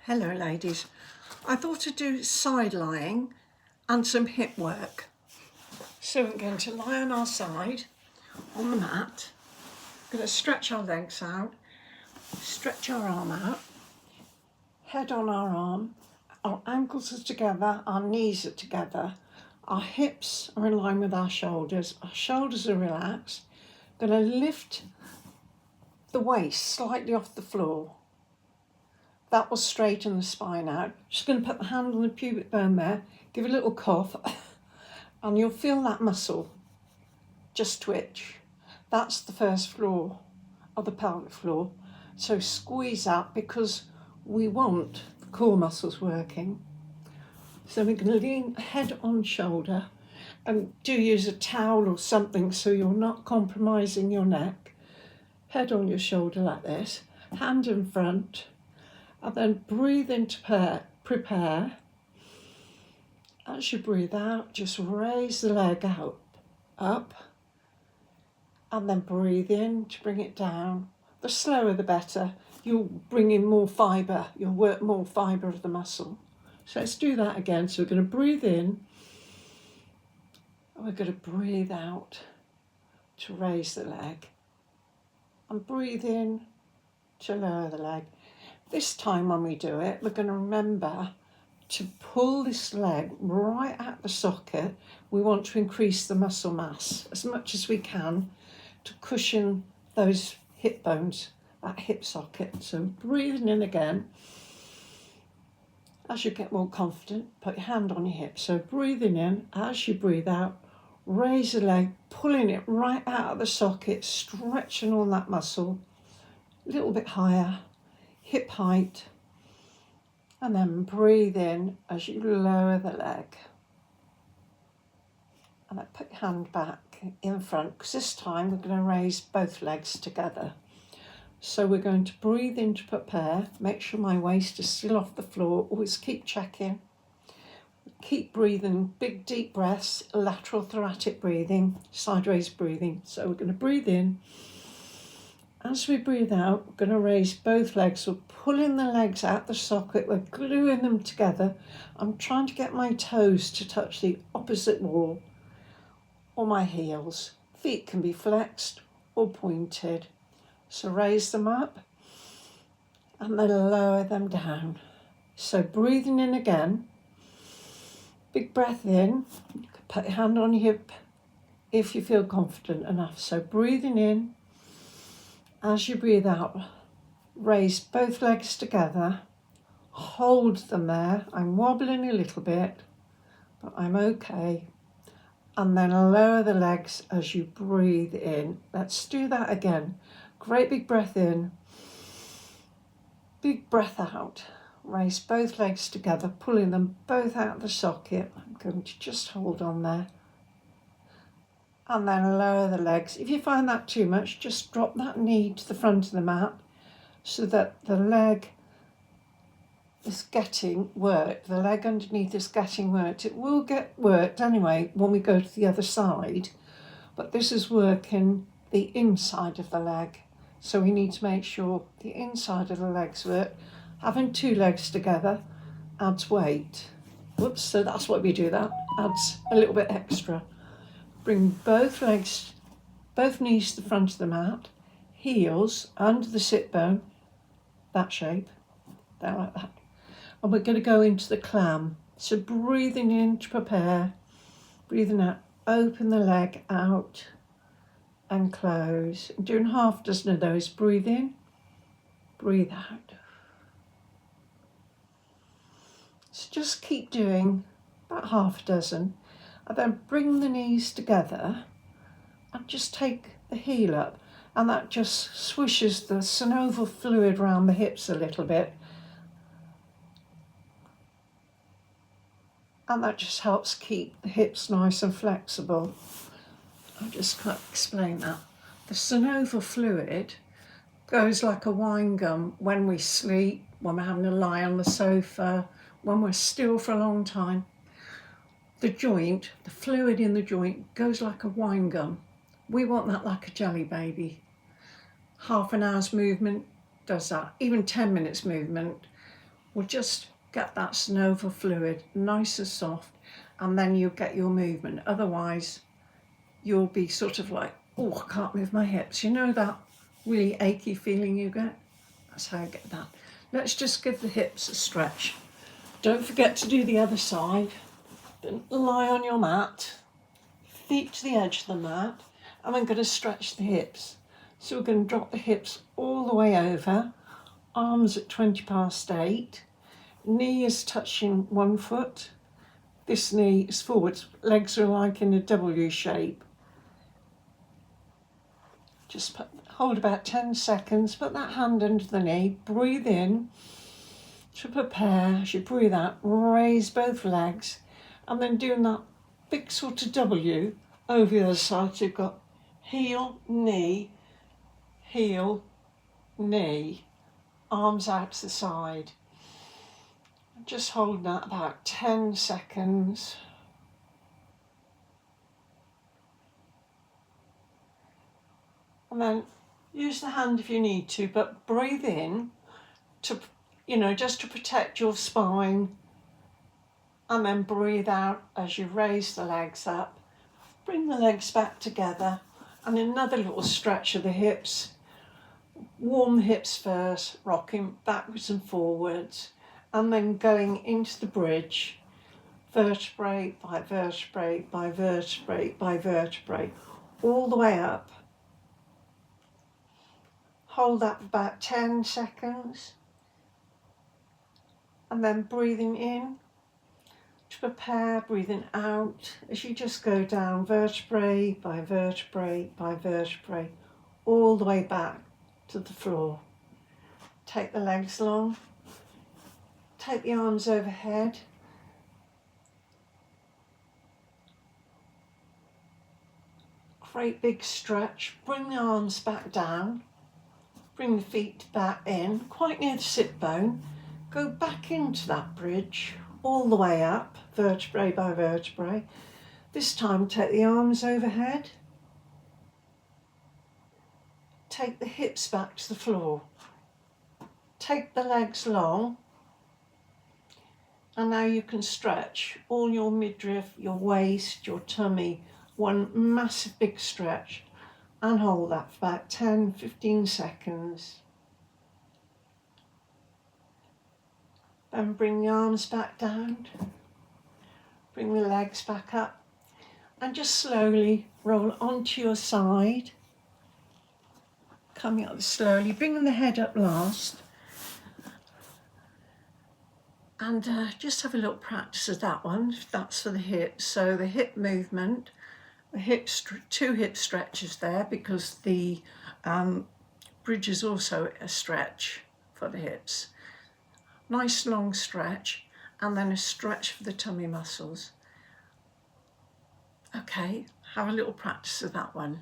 Hello ladies, I thought I'd do side lying and some hip work. So we're going to lie on our side on the mat, going to stretch our legs out, stretch our arm out, head on our arm, our ankles are together, our knees are together, our hips are in line with our shoulders are relaxed. Going to lift the waist slightly off the floor. That will straighten the spine out. Just going to put the hand on the pubic bone there, give a little cough, and you'll feel that muscle just twitch. That's the first floor of the pelvic floor. So squeeze out because we want the core muscles working. So we're going to lean head on shoulder and do use a towel or something so you're not compromising your neck. Head on your shoulder like this, hand in front. And then breathe in to prepare. As you breathe out, just raise the leg out, up, and then breathe in to bring it down. The slower the better. You'll bring in more fibre, you'll work more fibre of the muscle. So let's do that again. So we're going to breathe in, and we're going to breathe out to raise the leg. And breathe in to lower the leg. This time when we do it, we're going to remember to pull this leg right at the socket. We want to increase the muscle mass as much as we can to cushion those hip bones, that hip socket. So breathing in again. As you get more confident, put your hand on your hip. So breathing in, as you breathe out, raise the leg, pulling it right out of the socket, stretching on that muscle, a little bit higher. Hip height, and then breathe in as you lower the leg. And then put your hand back in front, because this time we're going to raise both legs together. So we're going to breathe in to prepare, make sure my waist is still off the floor, always keep checking. Keep breathing, big deep breaths, lateral thoracic breathing, sideways breathing. So we're going to breathe in. As we breathe out, we're going to raise both legs. We're pulling the legs out the socket. We're gluing them together. I'm trying to get my toes to touch the opposite wall or my heels. Feet can be flexed or pointed. So raise them up and then lower them down. So breathing in again. Big breath in. You can put your hand on your hip if you feel confident enough. So breathing in. As you breathe out, raise both legs together, hold them there. I'm wobbling a little bit, but I'm okay. And then lower the legs as you breathe in. Let's do that again. Great big breath in, big breath out. Raise both legs together, pulling them both out of the socket. I'm going to just hold on there. And then lower the legs. If you find that too much, just drop that knee to the front of the mat so that the leg is getting worked. The leg underneath is getting worked. It will get worked anyway when we go to the other side, but this is working the inside of the leg. So we need to make sure the inside of the legs work. Having two legs together adds weight. Whoops, so that's why we do that. Adds a little bit extra. Bring both legs, both knees to the front of the mat, heels under the sit bone, that shape, there like that. And we're going to go into the clam. So breathing in to prepare, breathing out, open the leg out and close. And doing half a dozen of those, breathe in, breathe out. So just keep doing about half a dozen. And then bring the knees together and just take the heel up, and that just swishes the synovial fluid around the hips a little bit, and that just helps keep the hips nice and flexible. I'll just explain that. The synovial fluid goes like a wine gum when we sleep, when we're having to lie on the sofa, when we're still for a long time. The joint, the fluid in the joint goes like a wine gum. We want that like a jelly baby. Half an hour's movement does that. Even 10 minutes movement will just get that synovial fluid nice and soft, and then you'll get your movement. Otherwise, you'll be sort of like, oh, I can't move my hips. You know that really achy feeling you get? That's how I get that. Let's just give the hips a stretch. Don't forget to do the other side. Then lie on your mat, feet to the edge of the mat, and I'm going to stretch the hips. So we're going to drop the hips all the way over, arms at 20 past 8, knee is touching one foot, this knee is forwards, legs are like in a W shape. Just hold about 10 seconds, put that hand under the knee, breathe in to prepare. As you breathe out, raise both legs, and then doing that big sort of W over the other side. So you've got heel, knee, arms out to the side. Just hold that about 10 seconds. And then use the hand if you need to, but breathe in to, just to protect your spine. And then breathe out as you raise the legs up. Bring the legs back together, and another little stretch of the hips. Warm the hips first, rocking backwards and forwards, and then going into the bridge, vertebrae by vertebrae by vertebrae by vertebrae, all the way up. Hold that for about 10 seconds, and then breathing in to prepare, breathing out as you just go down vertebrae by vertebrae by vertebrae, all the way back to the floor. Take the legs long, take the arms overhead, great big stretch, bring the arms back down, bring the feet back in, quite near the sit bone, go back into that bridge, all the way up, vertebrae by vertebrae. This time take the arms overhead, take the hips back to the floor, take the legs long, and now you can stretch all your midriff, your waist, your tummy, one massive big stretch, and hold that for about 10-15 seconds. Then bring the arms back down, bring the legs back up, and just slowly roll onto your side, coming up slowly, bringing the head up last, and just have a little practice of that one. That's for the hips. So the hip movement, the hips, 2 hip stretches there, because the bridge is also a stretch for the hips. Nice long stretch, and then a stretch for the tummy muscles. Okay, have a little practice of that one.